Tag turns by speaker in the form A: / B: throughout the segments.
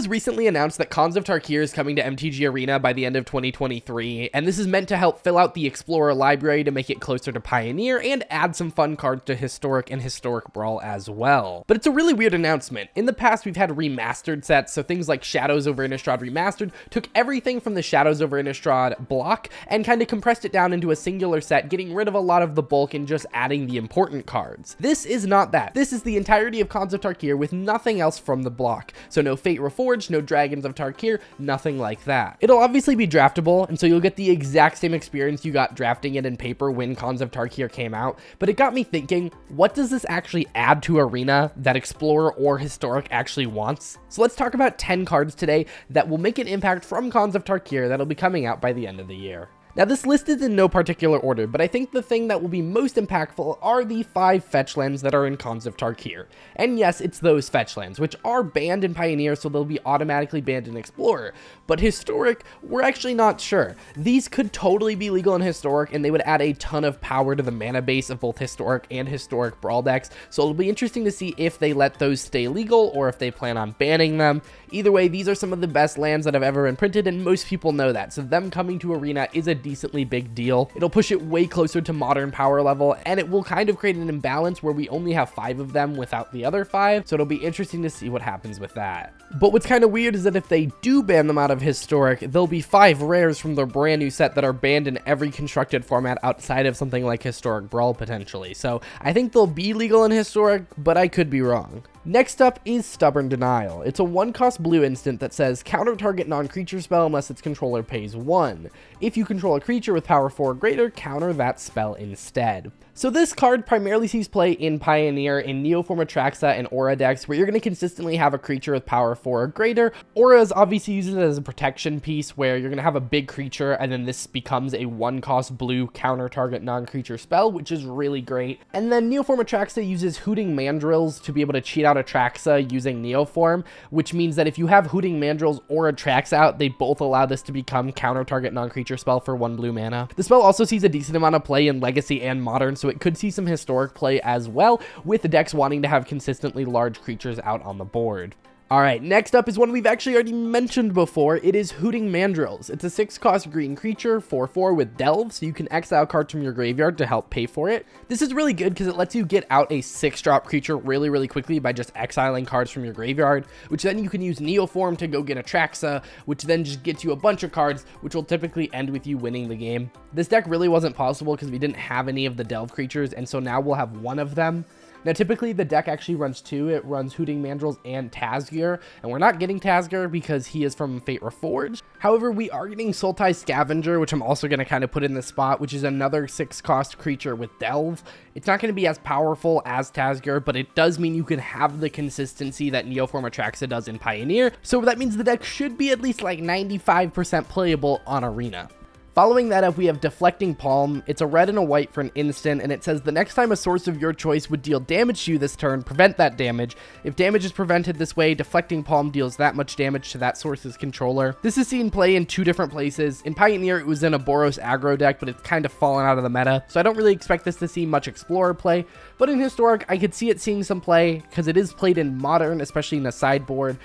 A: was recently announced that Khans of Tarkir is coming to MTG Arena by the end of 2023, and this is meant to help fill out the Explorer library to make it closer to Pioneer and add some fun cards to Historic and Historic Brawl as well. But it's a really weird announcement. In the past, we've had remastered sets, so things like Shadows over Innistrad Remastered took everything from the Shadows over Innistrad block and kind of compressed it down into a singular set, getting rid of a lot of the bulk and just adding the important cards. This is not that. This is the entirety of Khans of Tarkir with nothing else from the block. So no Fate Reforged, no Dragons of Tarkir, nothing like that. It'll obviously be draftable, and so you'll get the exact same experience you got drafting it in paper when Khans of Tarkir came out, but it got me thinking, what does this actually add to Arena that Explorer or Historic actually wants? So let's talk about 10 cards today that will make an impact from Khans of Tarkir that'll be coming out by the end of the year. Now, this list is in no particular order, but I think the thing that will be most impactful are the 5 Fetchlands that are in Khans of Tarkir. And yes, it's those Fetchlands, which are banned in Pioneer, so they'll be automatically banned in Explorer. But Historic, we're actually not sure. These could totally be legal in Historic, and they would add a ton of power to the mana base of both Historic and Historic Brawl decks, so it'll be interesting to see if they let those stay legal or if they plan on banning them. Either way, these are some of the best lands that have ever been printed, and most people know that, so them coming to Arena is a decently big deal. It'll push it way closer to modern power level, and it will kind of create an imbalance where we only have 5 of them without the other 5, so it'll be interesting to see what happens with that. But what's kind of weird is that if they do ban them out of Historic, there'll be 5 rares from their brand new set that are banned in every constructed format outside of something like Historic Brawl potentially, so I think they'll be legal in Historic, but I could be wrong. Next up is Stubborn Denial. It's a 1-cost blue instant that says counter target non-creature spell unless its controller pays 1. If you control a creature with power 4 or greater, counter that spell instead. So this card primarily sees play in Pioneer, in Neoform Atraxa, and Aura decks, where you're going to consistently have a creature with power 4 or greater. Aura is obviously used as a protection piece, where you're going to have a big creature, and then this becomes a 1-cost blue counter target non-creature spell, which is really great. And then Neoform Atraxa uses Hooting Mandrills to be able to cheat out Atraxa using Neoform, which means that if you have Hooting Mandrills or Atraxa out, they both allow this to become counter target non-creature spell for 1 blue mana. The spell also sees a decent amount of play in Legacy and Modern, so it could see some Historic play as well, with the decks wanting to have consistently large creatures out on the board. Alright, next up is one we've actually already mentioned before. It is Hooting Mandrills. It's a 6-cost green creature, 4/4 with Delve, so you can exile cards from your graveyard to help pay for it. This is really good because it lets you get out a 6-drop creature really quickly by just exiling cards from your graveyard, which then you can use Neoform to go get Atraxa, which then just gets you a bunch of cards, which will typically end with you winning the game. This deck really wasn't possible because we didn't have any of the Delve creatures, and so now we'll have 1 of them. Now, typically, the deck actually runs 2. It runs Hooting Mandrills and Tazgir, and we're not getting Tazgir because he is from Fate Reforged. However, we are getting Sultai Scavenger, which I'm also going to kind of put in this spot, which is another 6-cost creature with Delve. It's not going to be as powerful as Tazgir, but it does mean you can have the consistency that Neoform Atraxa does in Pioneer, so that means the deck should be at least like 95% playable on Arena. Following that up, we have Deflecting Palm. It's a red and a white for an instant, and it says the next time a source of your choice would deal damage to you this turn, prevent that damage. If damage is prevented this way, Deflecting Palm deals that much damage to that source's controller. This is seen play in 2 different places. In Pioneer, it was in a Boros aggro deck, but it's kind of fallen out of the meta, so I don't really expect this to see much Explorer play. But in Historic, I could see it seeing some play, because it is played in Modern, especially in the sideboard,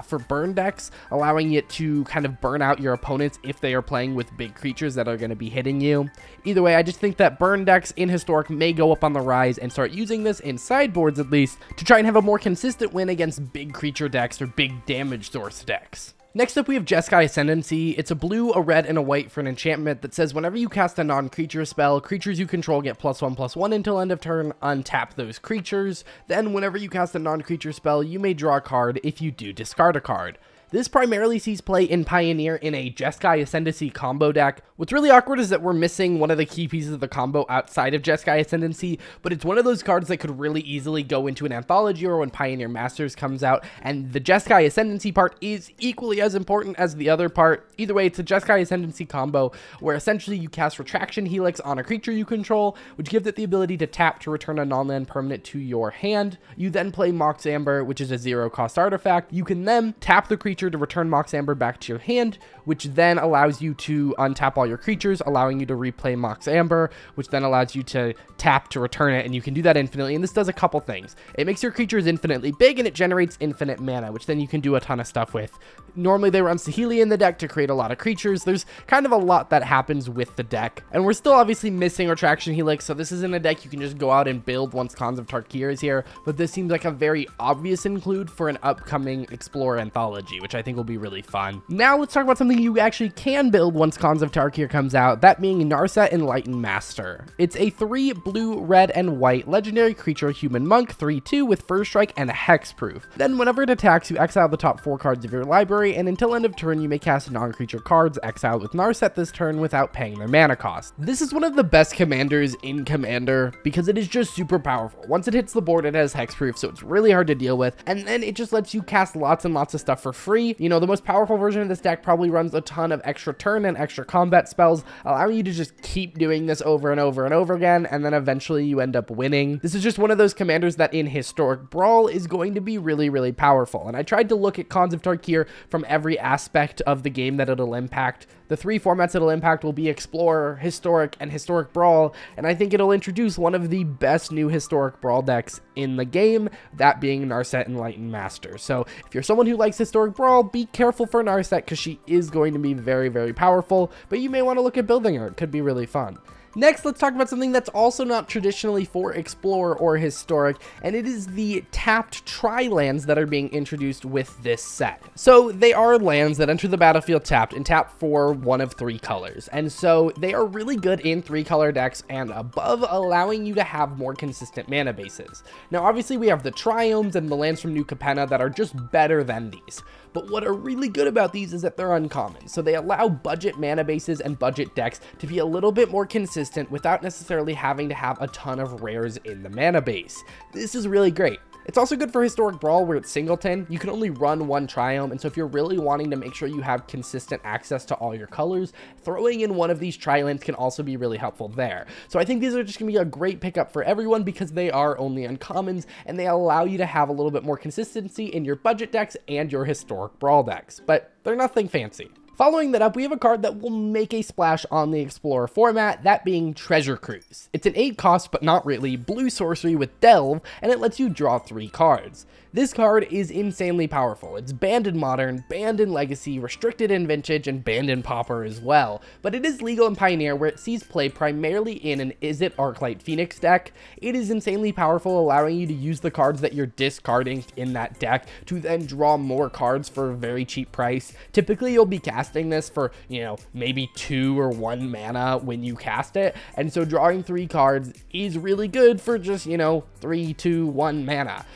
A: for burn decks, allowing it to kind of burn out your opponents if they are playing with big creatures that are going to be hitting you. Either way, I just think that burn decks in Historic may go up on the rise and start using this in sideboards at least to try and have a more consistent win against big creature decks or big damage source decks. Next up, we have Jeskai Ascendancy. It's a blue, a red, and a white for an enchantment that says whenever you cast a non-creature spell, creatures you control get +1/+1 until end of turn. Untap those creatures. Then whenever you cast a non-creature spell, you may draw a card. If you do, discard a card. This primarily sees play in Pioneer in a Jeskai Ascendancy combo deck. What's really awkward is that we're missing one of the key pieces of the combo outside of Jeskai Ascendancy, but it's one of those cards that could really easily go into an anthology or when Pioneer Masters comes out, and the Jeskai Ascendancy part is equally as important as the other part. Either way, it's a Jeskai Ascendancy combo where essentially you cast Retraction Helix on a creature you control, which gives it the ability to tap to return a non-land permanent to your hand. You then play Mox Amber, which is a 0-cost artifact. You can then tap the creature creature to return Mox Amber back to your hand, which then allows you to untap all your creatures, allowing you to replay Mox Amber, which then allows you to tap to return it, and you can do that infinitely. And this does a couple things. It makes your creatures infinitely big, and it generates infinite mana, which then you can do a ton of stuff with. Normally they run Saheeli in the deck to create a lot of creatures. There's kind of a lot that happens with the deck, and we're still obviously missing Retraction Helix, so this isn't a deck you can just go out and build once Khans of Tarkir is here, but this seems like a very obvious include for an upcoming Explorer anthology, which I think will be really fun. Now let's talk about something you actually can build once Khans of Tarkir comes out, that being Narset Enlightened Master. It's a 3 blue, red, and white legendary creature human monk, 3/2 with first strike and a hexproof. Then whenever it attacks, you exile the top 4 cards of your library, and until end of turn you may cast non-creature cards exiled with Narset this turn without paying their mana cost. This is one of the best commanders in Commander because it is just super powerful. Once it hits the board, it has hexproof, so it's really hard to deal with, and then it just lets you cast lots and lots of stuff for free. You know, the most powerful version of this deck probably runs a ton of extra turn and extra combat spells, allowing you to just keep doing this over and over and over again, and then eventually you end up winning. This is just one of those commanders that in Historic Brawl is going to be really, really powerful, and I tried to look at Khans of Tarkir from every aspect of the game that it'll impact. The 3 formats it'll impact will be Explorer, Historic, and Historic Brawl, and I think it'll introduce one of the best new Historic Brawl decks in the game, that being Narset Enlightened Master. So if you're someone who likes Historic Brawl, be careful for Narset because she is going to be very, very powerful, but you may want to look at building her. It could be really fun. Next, let's talk about something that's also not traditionally for Explorer or Historic, and it is the tapped tri-lands that are being introduced with this set. So they are lands that enter the battlefield tapped and tap for one of 3 colors, and so they are really good in 3-color decks and above, allowing you to have more consistent mana bases. Now obviously we have the Triomes and the lands from New Capenna that are just better than these, but what are really good about these is that they're uncommon, so they allow budget mana bases and budget decks to be a little bit more consistent without necessarily having to have a ton of rares in the mana base. This is really great. It's also good for Historic Brawl where it's singleton. You can only run 1 Triome, and so if you're really wanting to make sure you have consistent access to all your colors, throwing in one of these tri-lands can also be really helpful there. So I think these are just going to be a great pickup for everyone because they are only uncommons, and they allow you to have a little bit more consistency in your budget decks and your Historic Brawl decks, but they're nothing fancy. Following that up, we have a card that will make a splash on the Explorer format, that being Treasure Cruise. It's an 8 cost, but not really, blue sorcery with Delve, and it lets you draw 3 cards. This card is insanely powerful. It's banned in Modern, banned in Legacy, restricted in Vintage, and banned in Pauper as well. But it is legal in Pioneer, where it sees play primarily in an Izzet Arclight Phoenix deck. It is insanely powerful, allowing you to use the cards that you're discarding in that deck to then draw more cards for a very cheap price. Typically, you'll be casting this for, you know, maybe 2 or 1 mana when you cast it, and so drawing 3 cards is really good for just, you know, 3, 2, 1 mana.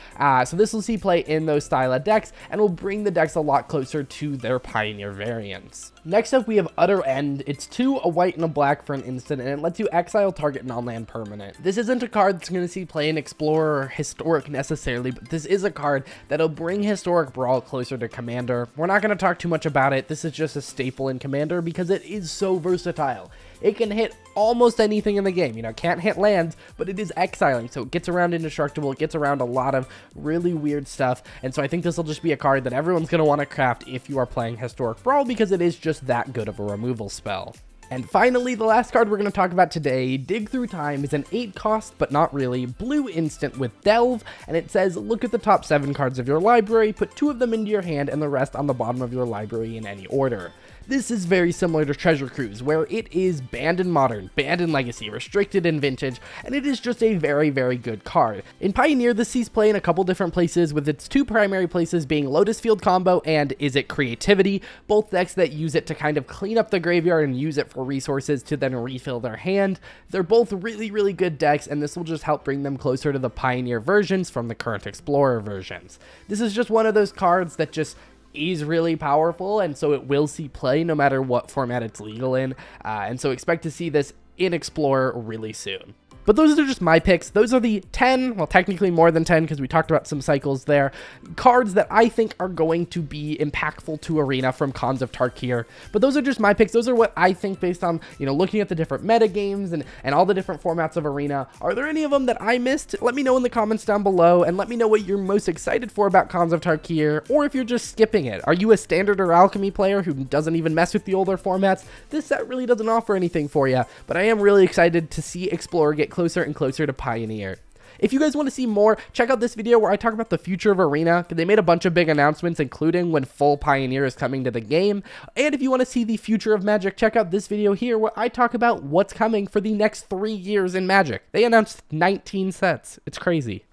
A: So this will see play in those style of decks and will bring the decks a lot closer to their Pioneer variants. Next up, we have Utter End. It's 2, a white and a black for an instant, and it lets you exile target non-land permanent. This isn't a card that's going to see play in Explorer or Historic necessarily, but this is a card that'll bring Historic Brawl closer to Commander. We're not going to talk too much about it. This is just a staple in Commander because it is so versatile. It can hit almost anything in the game. You know, can't hit lands, but it is exiling, so it gets around indestructible, it gets around a lot of really weird stuff, and so I think this will just be a card that everyone's going to want to craft if you are playing Historic Brawl because it is just that good of a removal spell. And finally, the last card we're going to talk about today, Dig Through Time, is an 8 cost, but not really, blue instant with Delve, and it says, look at the top 7 cards of your library, put 2 of them into your hand, and the rest on the bottom of your library in any order. This is very similar to Treasure Cruise, where it is banned in Modern, banned in Legacy, restricted in Vintage, and it is just a very, very good card. In Pioneer, this sees play in a couple different places, with its 2 primary places being Lotus Field Combo and Izzet Creativity, both decks that use it to kind of clean up the graveyard and use it for resources to then refill their hand. They're both really, really good decks, and this will just help bring them closer to the Pioneer versions from the current Explorer versions. This is just one of those cards that just is really powerful, and so it will see play no matter what format it's legal in, and so expect to see this in Explorer really soon. But those are just my picks. Those are the 10, well, technically more than 10 because we talked about some cycles there, cards that I think are going to be impactful to Arena from Khans of Tarkir. But those are just my picks. Those are what I think based on, looking at the different meta games and all the different formats of Arena. Are there any of them that I missed? Let me know in the comments down below, and let me know what you're most excited for about Khans of Tarkir, or if you're just skipping it. Are you a Standard or Alchemy player who doesn't even mess with the older formats? This set really doesn't offer anything for you, but I am really excited to see Explorer get closer and closer to Pioneer. If you guys want to see more, check out this video where I talk about the future of Arena, because they made a bunch of big announcements, including when full Pioneer is coming to the game. And if you want to see the future of Magic, check out this video here where I talk about what's coming for the next 3 years in Magic. They announced 19 sets. It's crazy.